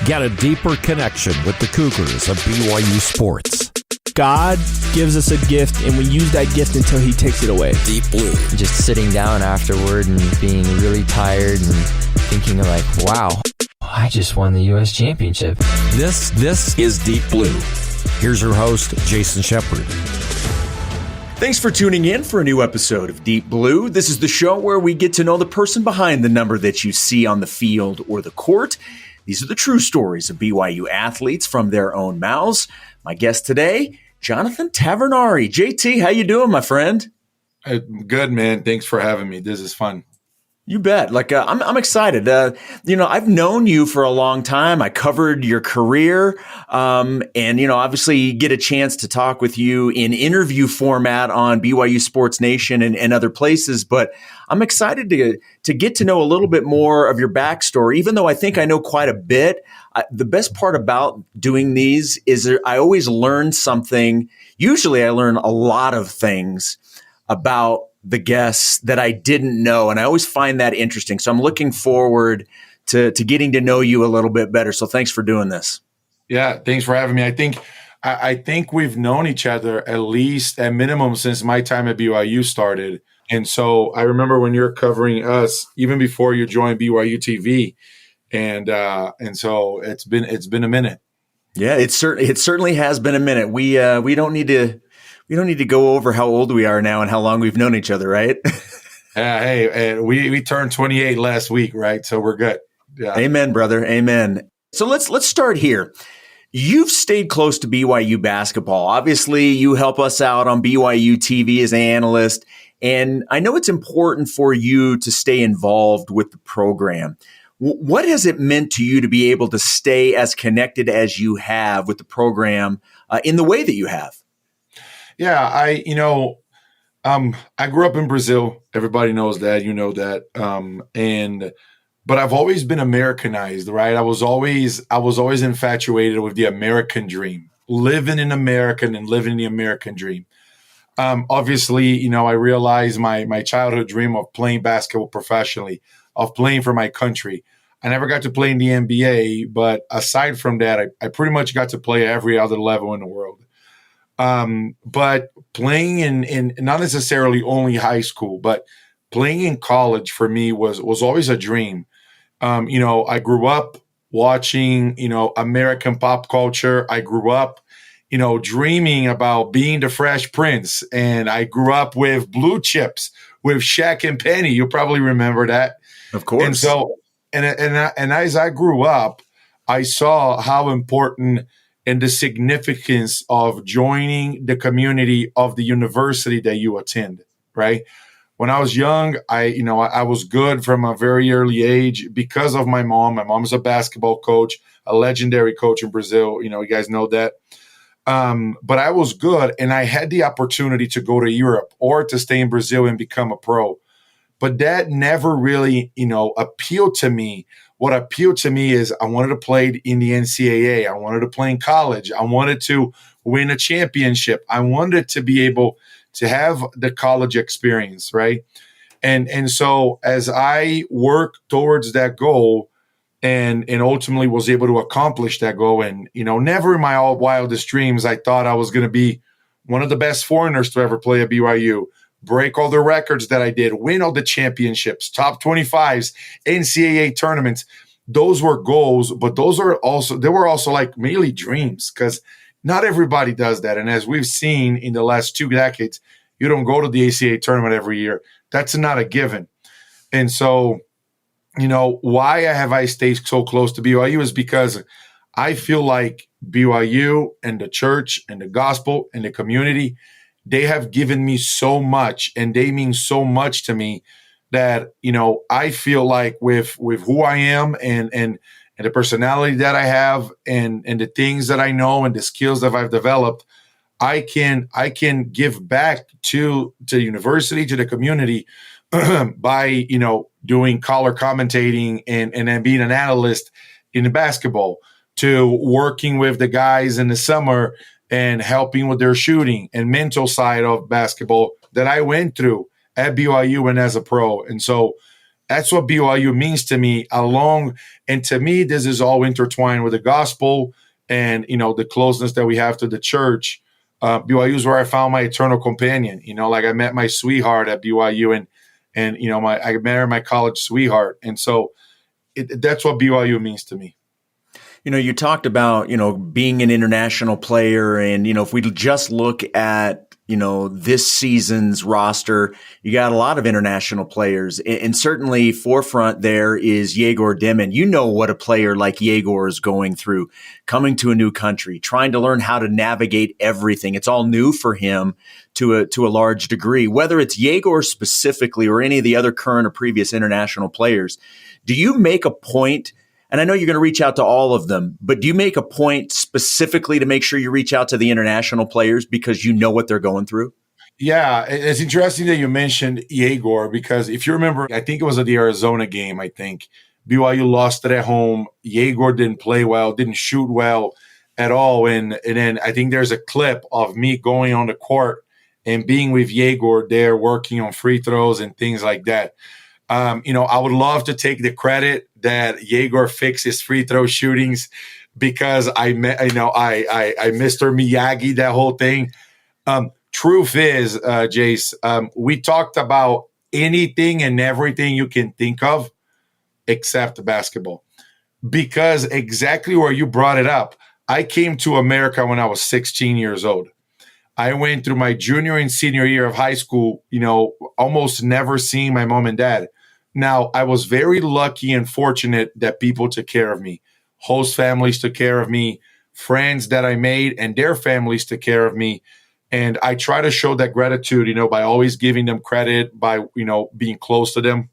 Get a deeper connection with the Cougars of BYU sports. God gives us a gift, and we use that gift until he takes it away. Deep Blue. Just sitting down afterward and being really tired and thinking like, wow, I just won the U.S. championship. This is Deep Blue. Here's your host, Jason Shepard. Thanks for tuning in for a new episode of Deep Blue. This is the show where we get to know the person behind the number that you see on the field or the court. These are the true stories of BYU athletes from their own mouths. My guest today, Jonathan Tavernari. JT, how you doing, my friend? Good, man. Thanks for having me. This is fun. You bet. I'm excited. I've known you for a long time. I covered your career, and obviously get a chance to talk with you in interview format on BYU Sports Nation and other places. But I'm excited to get to know a little bit more of your backstory, even though I think I know quite a bit. The best part about doing these is I always learn something. Usually I learn a lot of things about the guests that I didn't know. And I always find that interesting. So I'm looking forward to getting to know you a little bit better. So thanks for doing this. Yeah, thanks for having me. I think we've known each other at least at minimum since my time at BYU started. And so I remember when you're covering us, even before you joined BYUtv. And so it's been a minute. Yeah, it certainly has been a minute. We don't need to go over how old we are now and how long we've known each other, right? Hey, we turned 28 last week, right? So we're good. Yeah. Amen, brother. Amen. So let's start here. You've stayed close to BYU basketball. Obviously, you help us out on BYUtv as an analyst, and I know it's important for you to stay involved with the program. What has it meant to you to be able to stay as connected as you have with the program in the way that you have? Yeah, I grew up in Brazil. Everybody knows that, you know that. But I've always been Americanized, right? I was always infatuated with the American dream, living in America and living the American dream. Obviously, I realized my childhood dream of playing basketball professionally, of playing for my country. I never got to play in the NBA, but aside from that, I pretty much got to play every other level in the world. But playing in not necessarily only high school, but playing in college for me was always a dream. I grew up watching, American pop culture. I grew up, dreaming about being the Fresh Prince. And I grew up with Blue Chips with Shaq and Penny. You probably remember that. Of course. And so, and as I grew up, I saw how important and the significance of joining the community of the university that you attend, right? When I was young, I was good from a very early age because of my mom. My mom is a basketball coach, a legendary coach in Brazil. You guys know that. But I was good, and I had the opportunity to go to Europe or to stay in Brazil and become a pro. But that never really, appealed to me. What appealed to me is I wanted to play in the NCAA. I wanted to play in college. I wanted to win a championship. I wanted to be able to have the college experience, right? And so as I worked towards that goal and ultimately was able to accomplish that goal, and, never in my wildest dreams, I thought I was going to be one of the best foreigners to ever play at BYU, break all the records that I did, win all the championships, top 25s, NCAA tournaments. Those were goals, but they were also like mainly dreams, because not everybody does that. And as we've seen in the last 2 decades, you don't go to the ACA tournament every year. That's not a given. And so, why have I stayed so close to BYU is because I feel like BYU and the church and the gospel and the community, they have given me so much, and they mean so much to me that, I feel like with who I am and the personality that I have and the things that I know and the skills that I've developed, I can give back to the university, to the community by, doing color commentating and then being an analyst in the basketball, to working with the guys in the summer and helping with their shooting and mental side of basketball that I went through at BYU and as a pro. And so That's what BYU means to me and to me, this is all intertwined with the gospel and, the closeness that we have to the church. BYU is where I found my eternal companion. Like I met my sweetheart at BYU and I married my college sweetheart. And so that's what BYU means to me. You talked about, being an international player and, if we just look at, this season's roster, you got a lot of international players and certainly forefront there is Yegor Demin. You know what a player like Yegor is going through, coming to a new country, trying to learn how to navigate everything. It's all new for him to a large degree, whether it's Yegor specifically or any of the other current or previous international players. Do you make a point? And I know you're going to reach out to all of them, but do you make a point specifically to make sure you reach out to the international players because you know what they're going through? Yeah, it's interesting that you mentioned Yegor because if you remember, I think it was at the Arizona game, BYU lost it at home. Yegor didn't play well, didn't shoot well at all. And then I think there's a clip of me going on the court and being with Yegor there working on free throws and things like that. I would love to take the credit that Yegor fixed his free throw shootings because I Mr. Miyagi that whole thing. Truth is, Jace, we talked about anything and everything you can think of except basketball because exactly where you brought it up. I came to America when I was 16 years old. I went through my junior and senior year of high school, almost never seeing my mom and dad. Now, I was very lucky and fortunate that people took care of me. Host families took care of me. Friends that I made and their families took care of me. And I try to show that gratitude, by always giving them credit, by, being close to them.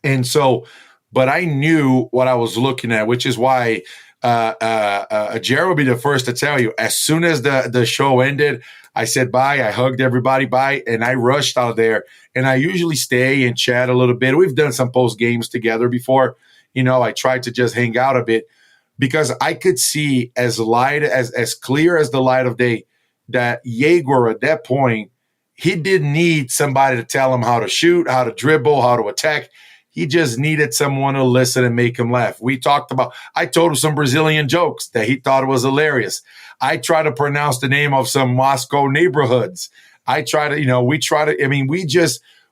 And so, but I knew what I was looking at, which is why Jared will be the first to tell you, as soon as the show ended, I said bye. I hugged everybody bye, and I rushed out of there. And I usually stay and chat a little bit. We've done some post games together before. I tried to just hang out a bit because I could see as clear as the light of day that Yegor at that point, he didn't need somebody to tell him how to shoot, how to dribble, how to attack. He just needed someone to listen and make him laugh. I told him some Brazilian jokes that he thought was hilarious. I try to pronounce the name of some Moscow neighborhoods.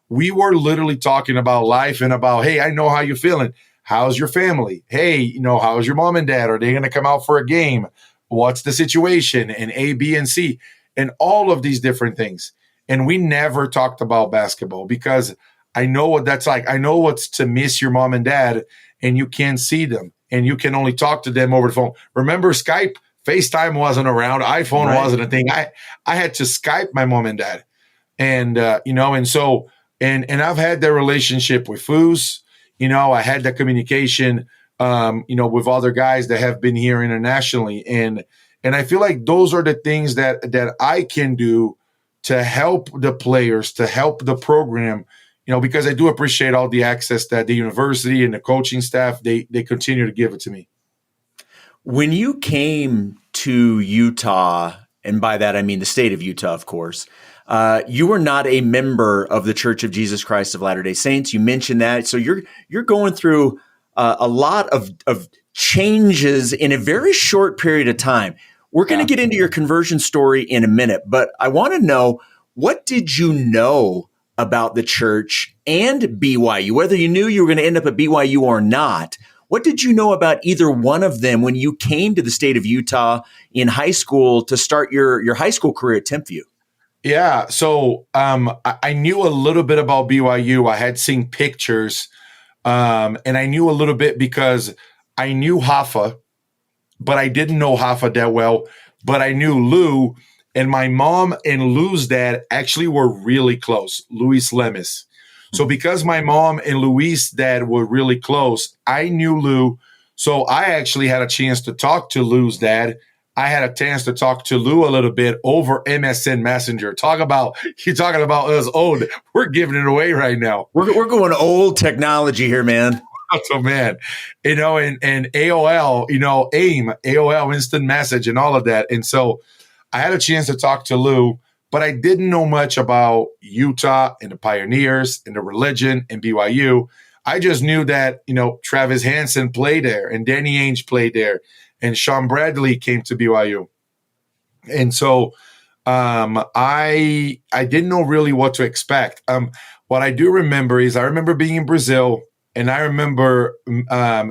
We were literally talking about life and about, hey, I know how you're feeling. How's your family? Hey, how's your mom and dad? Are they going to come out for a game? What's the situation? And A, B, and C, and all of these different things. And we never talked about basketball because I know what that's like. I know what's to miss your mom and dad and you can't see them and you can only talk to them over the phone. Remember Skype? FaceTime wasn't around. iPhone wasn't a thing. I had to Skype my mom and dad. And, and so, and I've had that relationship with Foos. I had that communication, with other guys that have been here internationally. And I feel like those are the things that I can do to help the players, to help the program, because I do appreciate all the access that the university and the coaching staff, they continue to give it to me. When you came to Utah, and by that I mean the state of Utah, of course, you were not a member of the Church of Jesus Christ of Latter-day Saints. You mentioned that. So you're going through a lot of changes in a very short period of time. We're going to get into your conversion story in a minute, but I want to know, what did you know about the church and BYU, whether you knew you were going to end up at BYU or not? What did you know about either one of them when you came to the state of Utah in high school to start your high school career at Tempview? Yeah, so I knew a little bit about BYU. I had seen pictures, and I knew a little bit because I knew Hoffa, but I didn't know Hoffa that well. But I knew Lou, and my mom and Lou's dad actually were really close, Luis Lemus. So because my mom and Luis' dad were really close, I knew Lou. So I actually had a chance to talk to Lou's dad. I had a chance to talk to Lou a little bit over MSN Messenger. You're talking about us old. We're giving it away right now. We're going old technology here, man. So man, and AOL, AOL instant message and all of that. And so I had a chance to talk to Lou, but I didn't know much about Utah and the Pioneers and the religion and BYU. I just knew that, Travis Hansen played there and Danny Ainge played there and Sean Bradley came to BYU. And so I didn't know really what to expect. What I do remember is I remember being in Brazil and I remember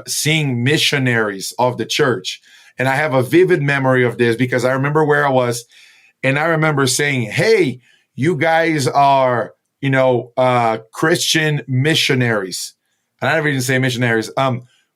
seeing missionaries of the church. And I have a vivid memory of this because I remember where I was and I remember saying, hey, you guys are, Christian missionaries. And I never even say missionaries.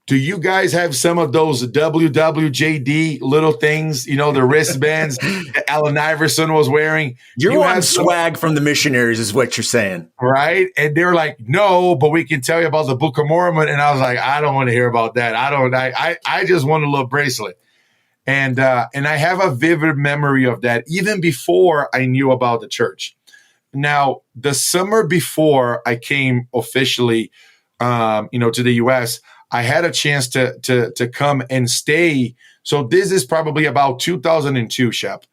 Do you guys have some of those WWJD little things, the wristbands that Allen Iverson was wearing? You want swag from the missionaries is what you're saying. Right? And they're like, no, but we can tell you about the Book of Mormon. And I was like, I don't want to hear about that. I just want a little bracelet. And I have a vivid memory of that even before I knew about the church. Now, the summer before I came officially, to the U.S., I had a chance to come and stay. So this is probably about 2002, Shep.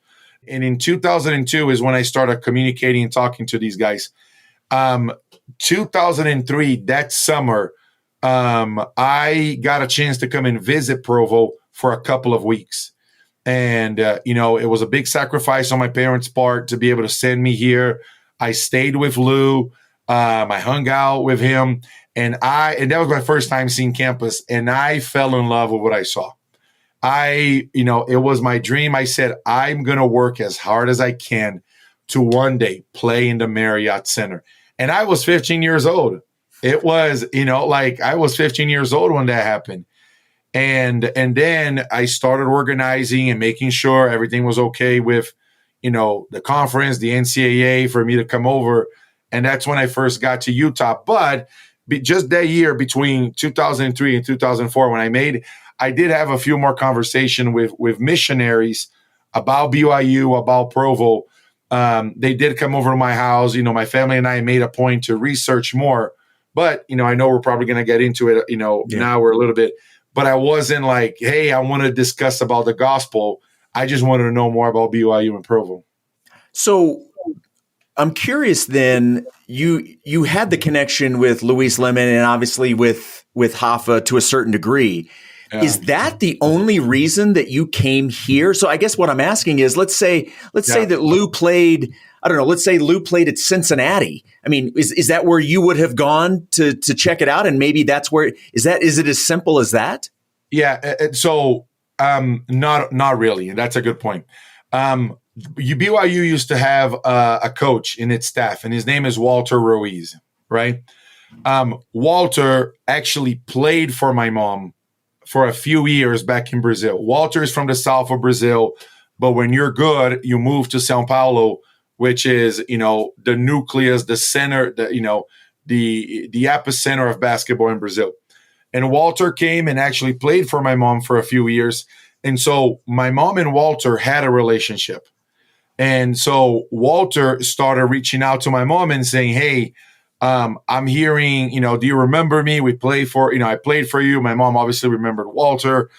And in 2002 is when I started communicating and talking to these guys. 2003, that summer, I got a chance to come and visit Provo for a couple of weeks. And, it was a big sacrifice on my parents' part to be able to send me here. I stayed with Lou. I hung out with him. And that was my first time seeing campus. And I fell in love with what I saw. It was my dream. I said, I'm going to work as hard as I can to one day play in the Marriott Center. And I was 15 years old. It was, I was 15 years old when that happened. And then I started organizing and making sure everything was okay with, the conference, the NCAA for me to come over. And that's when I first got to Utah. But just that year between 2003 and 2004, when I did have a few more conversation with missionaries about BYU, about Provo. They did come over to my house. My family and I made a point to research more. But, I know we're probably going to get into it, Now we're a little bit. But I wasn't like, hey, I want to discuss about the gospel. I just wanted to know more about BYU and Provo. So I'm curious then, you had the connection with Luis Lemon and obviously with Hoffa to a certain degree. Yeah. Is that the only reason that you came here? So I guess what I'm asking is, let's say that Lou played, I don't know, let's say Lou played at Cincinnati. I mean, is that where you would have gone to check it out? And maybe that's where, is it as simple as that? Yeah. So not really. And that's a good point. BYU used to have a coach in its staff, and his name is Walter Ruiz, right? Walter actually played for my mom for a few years back in Brazil. Walter is from the south of Brazil, but when you're good, you move to São Paulo, which is, the nucleus, the center, the epicenter of basketball in Brazil. And Walter came and actually played for my mom for a few years. And so my mom and Walter had a relationship. And so Walter started reaching out to my mom and saying, hey, I'm hearing, do you remember me? I played for you. My mom obviously remembered Walter.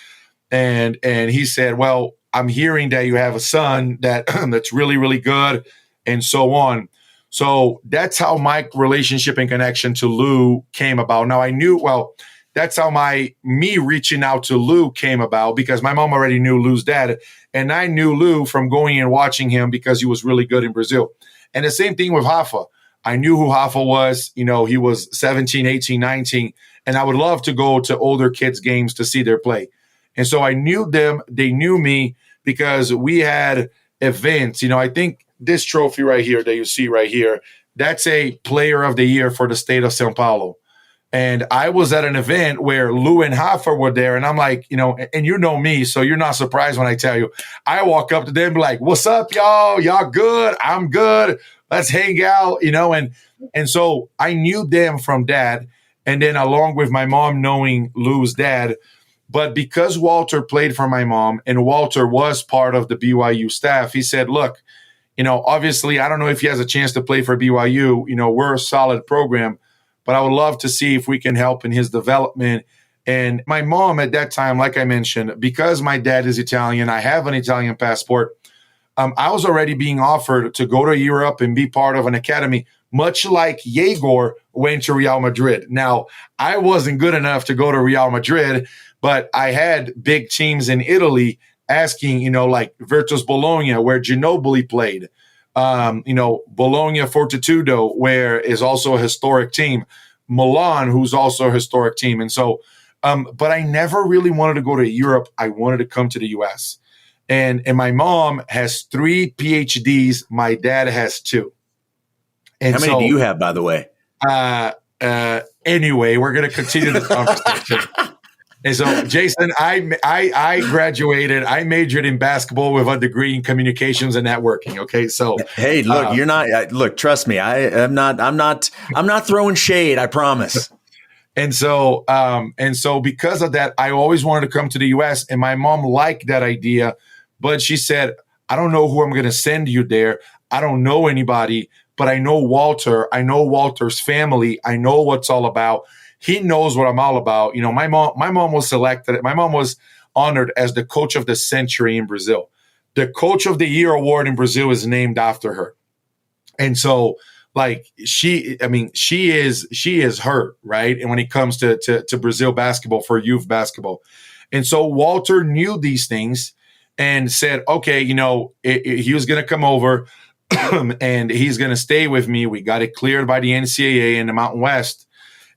And he said, well, I'm hearing that you have a son that's really, really good and so on. So that's how my relationship and connection to Lou came about. Now I knew, that's how me reaching out to Lou came about because my mom already knew Lou's dad. And I knew Lou from going and watching him because he was really good in Brazil. And the same thing with Hoffa. I knew who Hoffa was. He was 17, 18, 19. And I would love to go to older kids' games to see their play. And so I knew them. They knew me because we had events. I think this trophy right here that you see right here, that's a player of the year for the state of São Paulo. And I was at an event where Lou and Hoffa were there. And I'm like, and you know me, so you're not surprised when I tell you. I walk up to them and be like, what's up, y'all? Y'all good? I'm good. Let's hang out, And so I knew them from that. And then along with my mom knowing Lou's dad. But because Walter played for my mom and Walter was part of the BYU staff, he said, look, obviously, I don't know if he has a chance to play for BYU. We're a solid program. But I would love to see if we can help in his development. And my mom at that time, like I mentioned, because my dad is Italian, I have an Italian passport. I was already being offered to go to Europe and be part of an academy, much like Yegor went to Real Madrid. Now, I wasn't good enough to go to Real Madrid, but I had big teams in Italy asking, like Virtus Bologna, where Ginobili played, Bologna Fortitudo, where is also a historic team, Milan, who's also a historic team. And so, but I never really wanted to go to Europe. I wanted to come to the US. And my mom has 3 PhDs. My dad has 2. And how many do you have, by the way? Anyway, we're going to continue this conversation. And so, Jason, I graduated. I majored in basketball with a degree in communications and networking. Okay, so hey, look, you're not. Look, trust me. I'm not throwing shade. I promise. And so because of that, I always wanted to come to the U.S. And my mom liked that idea, but she said, "I don't know who I'm going to send you there. I don't know anybody, but I know Walter. I know Walter's family. I know what's all about." He knows what I'm all about. My mom was selected. My mom was honored as the coach of the century in Brazil. The coach of the year award in Brazil is named after her. And so she is her, right? And when it comes to Brazil basketball, for youth basketball. And so Walter knew these things and said, okay, he was going to come over and he's going to stay with me. We got it cleared by the NCAA in the Mountain West.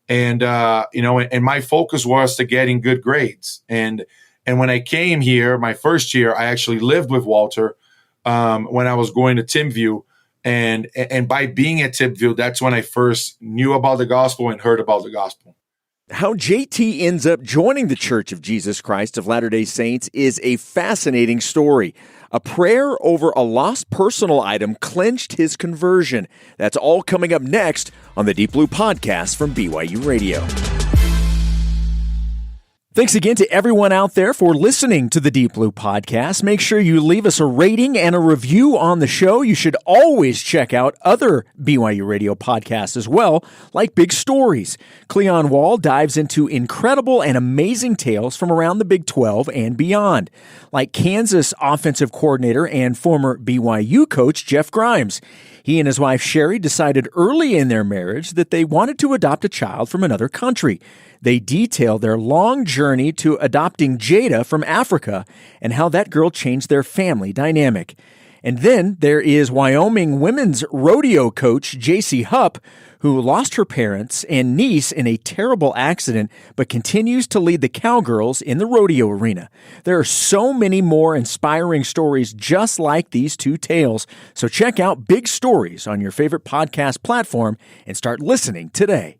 And, and my focus was to getting good grades. And when I came here, my first year, I actually lived with Walter when I was going to Timview. And by being at Timview, that's when I first knew about the gospel and heard about the gospel. How JT ends up joining the Church of Jesus Christ of Latter-day Saints is a fascinating story. A prayer over a lost personal item clinched his conversion. That's all coming up next on the Deep Blue Podcast from BYU Radio. Thanks again to everyone out there for listening to the Deep Blue Podcast. Make sure you leave us a rating and a review on the show. You should always check out other BYU Radio podcasts as well, like Big Stories. Cleon Wall dives into incredible and amazing tales from around the Big 12 and beyond, like Kansas offensive coordinator and former BYU coach Jeff Grimes. He and his wife Sherry decided early in their marriage that they wanted to adopt a child from another country. They detail their long journey to adopting Jada from Africa and how that girl changed their family dynamic. And then there is Wyoming women's rodeo coach JC Hupp, who lost her parents and niece in a terrible accident, but continues to lead the cowgirls in the rodeo arena. There are so many more inspiring stories just like these two tales, so check out Big Stories on your favorite podcast platform and start listening today.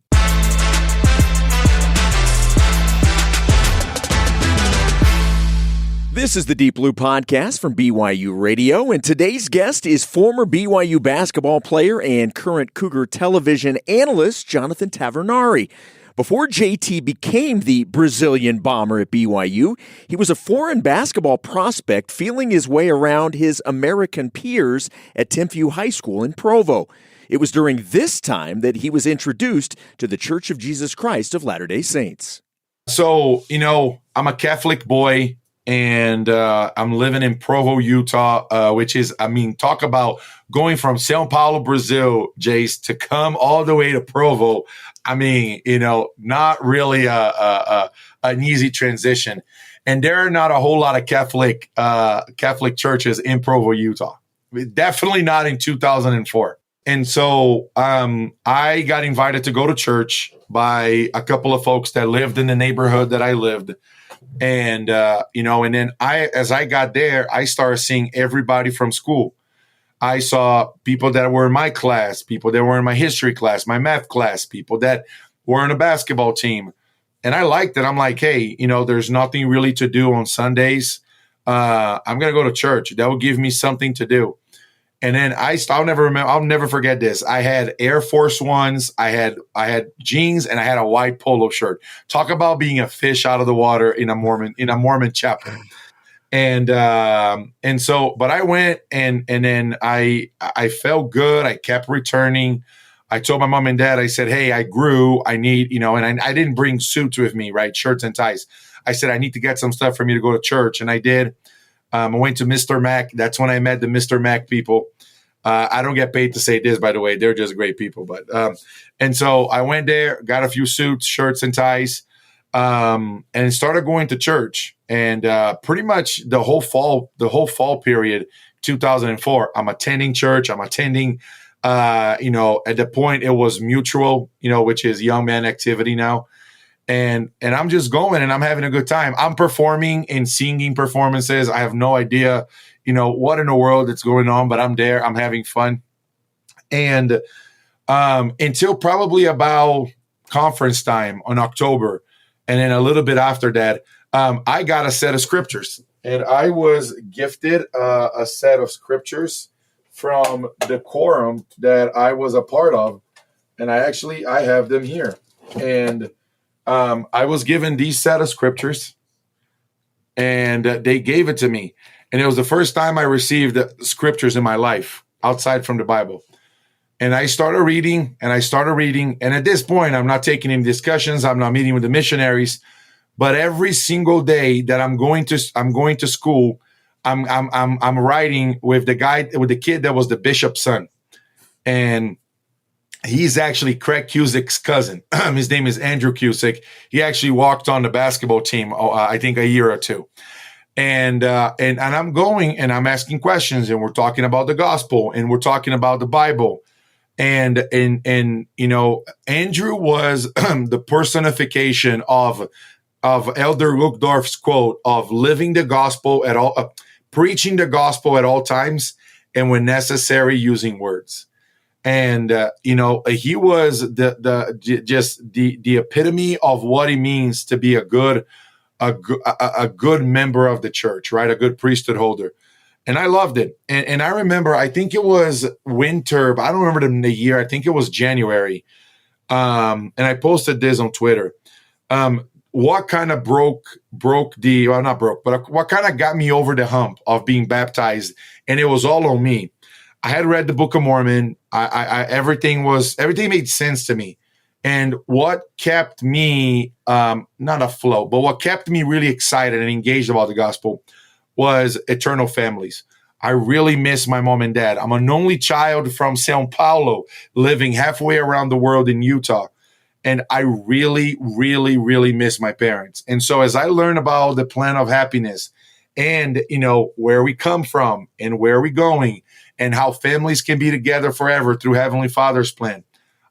This is the Deep Blue Podcast from BYU Radio, and today's guest is former BYU basketball player and current Cougar television analyst Jonathan Tavernari. Before JT became the Brazilian bomber at BYU, he was a foreign basketball prospect feeling his way around his American peers at Timview High School in Provo. It was during this time that he was introduced to the Church of Jesus Christ of Latter-day Saints. So, I'm a Catholic boy. And I'm living in Provo, Utah, which is, talk about going from São Paulo, Brazil, Jace, to come all the way to Provo. Not really an easy transition. And there are not a whole lot of Catholic churches in Provo, Utah. Definitely not in 2004. And so I got invited to go to church by a couple of folks that lived in the neighborhood that I lived. And, and then as I got there, I started seeing everybody from school. I saw people that were in my class, people that were in my history class, my math class, people that were on a basketball team. And I liked it. I'm like, hey, there's nothing really to do on Sundays. I'm going to go to church. That will give me something to do. And then I'll never forget this. I had Air Force Ones, I had jeans, and I had a white polo shirt. Talk about being a fish out of the water in a Mormon chapel. And so, but I went and then I felt good. I kept returning. I told my mom and dad, I said, hey, I grew. I need, and I didn't bring suits with me, right? Shirts and ties. I said, I need to get some stuff for me to go to church. And I did. I went to Mr. Mac. That's when I met the Mr. Mac people. I don't get paid to say this, by the way. They're just great people. But and so I went there, got a few suits, shirts, and ties, and started going to church. And pretty much the whole fall period, 2004, I'm attending church. I'm attending. At the point it was mutual, which is young man activity now. And I'm just going and I'm having a good time. I'm performing and singing performances. I have no idea, what in the world that's going on, but I'm there. I'm having fun. And until probably about conference time on October. And then a little bit after that, I got a set of scriptures. And I was gifted a set of scriptures from the quorum that I was a part of. And I have them here. And I was given these set of scriptures, and they gave it to me. And it was the first time I received scriptures in my life outside from the Bible. And I started reading. And at this point, I'm not taking any discussions. I'm not meeting with the missionaries. But every single day that I'm going to school, I'm writing with the kid that was the bishop's son. And he's actually Craig Cusick's cousin. His name is Andrew Cusick. He actually walked on the basketball team, I think a year or two. And I'm going and I'm asking questions, and we're talking about the gospel and we're talking about the Bible. And Andrew was the personification of Elder Luckdorf's quote of living the gospel at all, preaching the gospel at all times, and when necessary, using words. And he was the epitome of what it means to be a good member of the church, right? A good priesthood holder. And I loved it. And I remember, I think it was winter, but I don't remember the year. I think it was January. And I posted this on Twitter. What kind of what kind of got me over the hump of being baptized? And it was all on me. I had read the Book of Mormon. Everything made sense to me. And what kept me, not afloat, but what kept me really excited and engaged about the gospel was eternal families. I really miss my mom and dad. I'm an only child from São Paulo, living halfway around the world in Utah. And I really, really, really miss my parents. And so as I learn about the plan of happiness and, where we come from and where we're going and how families can be together forever through Heavenly Father's plan,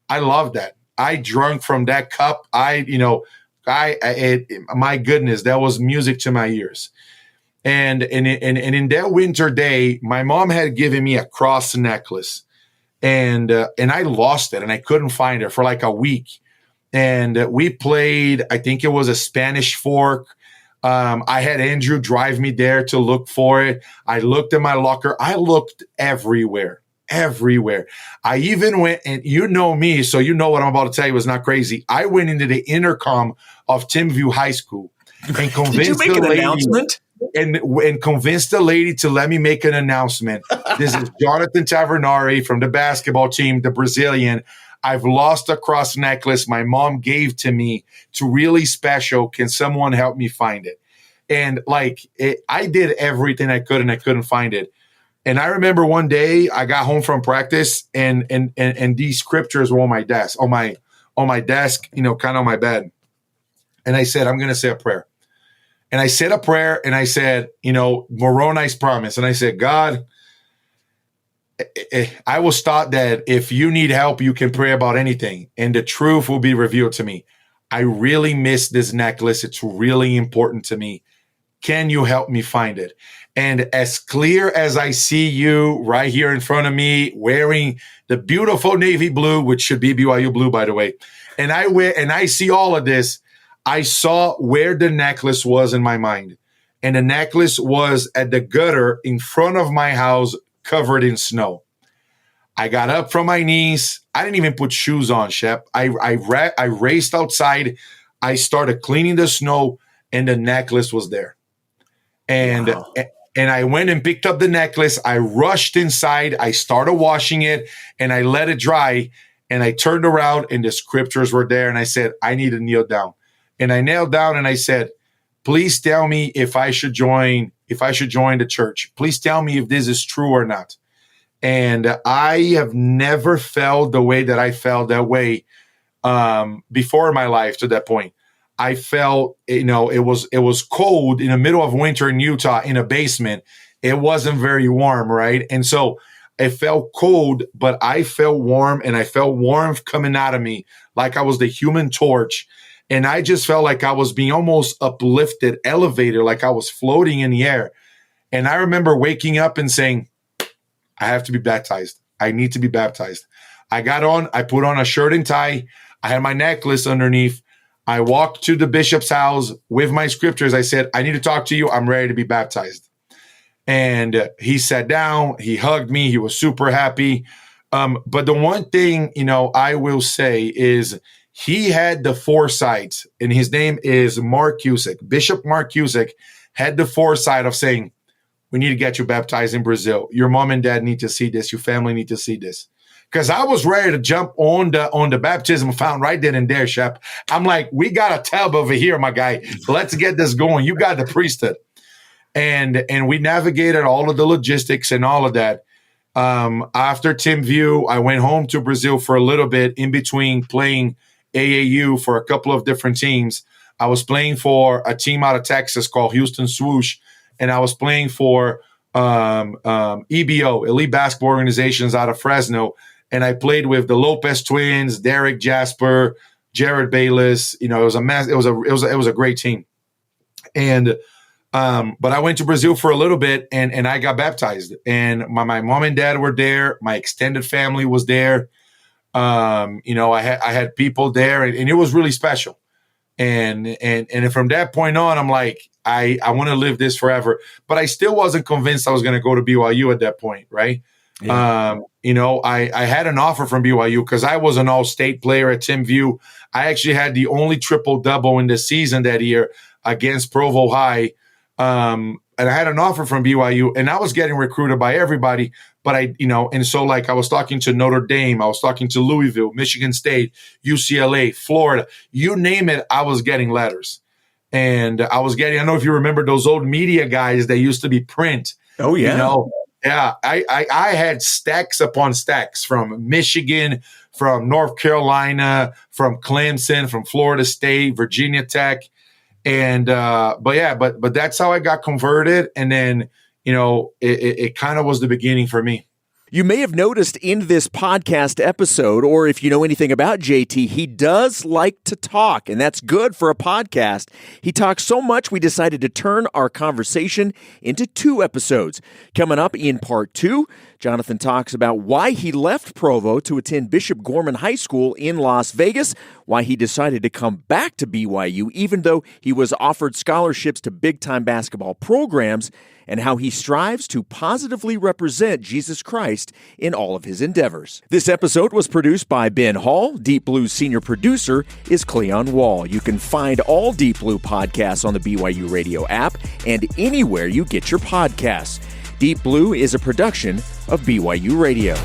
I love that. I drank from that cup. My goodness, that was music to my ears. And in that winter day, my mom had given me a cross necklace, and I lost it and I couldn't find it for like a week. And we played, I think it was a Spanish fork. I had Andrew drive me there to look for it. I looked in my locker. I looked everywhere. I even went, and you know me, so you know what I'm about to tell you is not crazy. I went into the intercom of Timview High School and convinced Did you make an announcement? And convinced the lady to let me make an announcement. This is Jonathan Tavernari from the basketball team, the Brazilian. I've lost a cross necklace my mom gave to me. It's really special. Can someone help me find it? And I did everything I could, and I couldn't find it. And I remember one day I got home from practice, and these scriptures were on my desk, kind of on my bed. And I said, I'm going to say a prayer. And I said a prayer, and I said, Moroni's promise. And I said, God, I was taught that if you need help, you can pray about anything, and the truth will be revealed to me. I really miss this necklace. It's really important to me. Can you help me find it? And as clear as I see you right here in front of me wearing the beautiful navy blue, which should be BYU blue, by the way, and I see all of this, I saw where the necklace was in my mind. And the necklace was at the gutter in front of my house, covered in snow. I got up from my knees. I didn't even put shoes on, Shep. I raced outside. I started cleaning the snow, and the necklace was there. And wow. And I went and picked up the necklace. I rushed inside. I started washing it, and I let it dry. And I turned around, and the scriptures were there. And I said, I need to kneel down. And I knelt down, and I said, please tell me if I should join the church. Please tell me if this is true or not. And I have never felt the way that I felt that way before in my life to that point. I felt, it was cold in the middle of winter in Utah in a basement. It wasn't very warm, right? And so it felt cold, but I felt warm, and I felt warmth coming out of me like I was the Human Torch. And I just felt like I was being almost uplifted, elevated, like I was floating in the air. And I remember waking up and saying, I have to be baptized. I need to be baptized. I put on a shirt and tie. I had my necklace underneath. I walked to the bishop's house with my scriptures. I said, I need to talk to you. I'm ready to be baptized. And he sat down. He hugged me. He was super happy. But the one thing, I will say is he had the foresight, and his name is Mark Cusick. Bishop Mark Cusick had the foresight of saying, we need to get you baptized in Brazil. Your mom and dad need to see this. Your family need to see this. Because I was ready to jump on the baptism fountain right then and there, Shep. I'm like, we got a tub over here, my guy. Let's get this going. You got the priesthood. And we navigated all of the logistics and all of that. After Team View, I went home to Brazil for a little bit in between playing AAU for a couple of different teams. I was playing for a team out of Texas called Houston Swoosh, and I was playing for EBO, Elite Basketball Organizations out of Fresno. And I played with the Lopez twins, Derek Jasper, Jared Bayless. It was a mess. It was a great team. And but I went to Brazil for a little bit, and I got baptized. And my mom and dad were there. My extended family was there. I had people there, and it was really special. And from that point on, I'm like, I want to live this forever. But I still wasn't convinced I was going to go to BYU at that point, right? Yeah. I had an offer from BYU because I was an all-state player at Team View. I actually had the only triple-double in the season that year against Provo High. And I had an offer from BYU, and I was getting recruited by everybody. But I was talking to Notre Dame, I was talking to Louisville, Michigan State, UCLA, Florida, you name it, I was getting letters. And I don't know if you remember those old media guys that used to be print. Oh, yeah. Yeah, I had stacks upon stacks from Michigan, from North Carolina, from Clemson, from Florida State, Virginia Tech. And but that's how I got converted. And then, it kind of was the beginning for me. You may have noticed in this podcast episode, or if you know anything about JT, he does like to talk, and that's good for a podcast. He talks so much, we decided to turn our conversation into 2 episodes. Coming up in part 2, Jonathan talks about why he left Provo to attend Bishop Gorman High School in Las Vegas, why he decided to come back to BYU, even though he was offered scholarships to big-time basketball programs, and how he strives to positively represent Jesus Christ in all of his endeavors. This episode was produced by Ben Hall. Deep Blue's senior producer is Cleon Wall. You can find all Deep Blue podcasts on the BYU Radio app and anywhere you get your podcasts. Deep Blue is a production of BYU Radio.